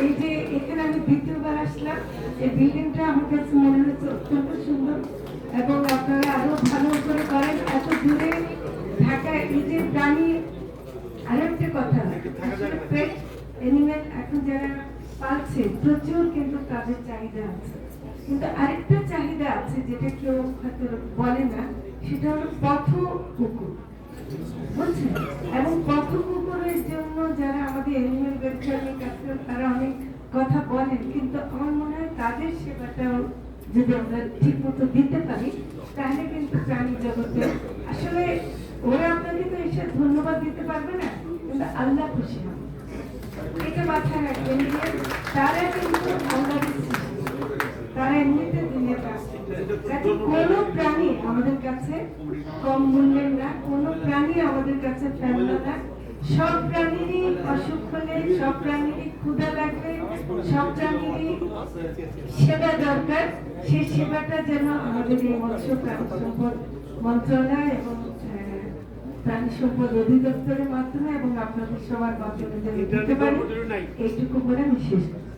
এই যে এখানে আমি দ্বিতীয়বার আসলাম, এই বিল্ডিংটা আমার কাছে মনে হচ্ছে অত্যন্ত সুন্দর এবং আপনারা আরো ভালো করে করেন। এত দূরে ঢাকায় এই যে প্রাণী, আরো একটা কথা, পেট অ্যানিমেল এখন যারা পালছে প্রচুর কিন্তু তাদের চাহিদা আছে, কিন্তু আরেকটা চাহিদা আছে যেটা কেউ হয়তো বলে না, সেটা হলো পথ কুকুর, বুঝছেন? এবং পথ কুকুরের জন্য যারা আমাদের অ্যানিমেল ওয়েলফেয়ারের কাছে তারা অনেক কথা বলেন, কিন্তু আমার মনে হয় তাদের সেবাটাও যদি আমরা ঠিক মতো দিতে পারি তাহলে কিন্তু প্রাণী জগতে আসলে ওরা আপনাকে তো এসে ধন্যবাদ দিতে পারবে না, কিন্তু আল্লাহ খুশি হবে। এটা মাথায় রাখবেন যে তারা কিন্তু আল্লাহর সৃষ্টি, তারা এমনিতে দুনিয়াতে আসে। কোনো প্রাণী আমাদের কাছে কম মূল্যের না, কোনো প্রাণী আমাদের কাছে ফেলনা না। সব প্রাণীরই অসুখ হলে, সব প্রাণীরই ক্ষুধা লাগবে, সব প্রাণীরই সেবা দরকার। সেই সেবাটা যেন আমাদের এই মৎস্য প্রাণী সম্পদ মন্ত্রণালয় এবং প্রাণী সম্পদ অধিদপ্তরের মাধ্যমে এবং আপনাদের সবার মাধ্যমে দিতে পারে, এইটুকু বলে আমি শেষ করছি।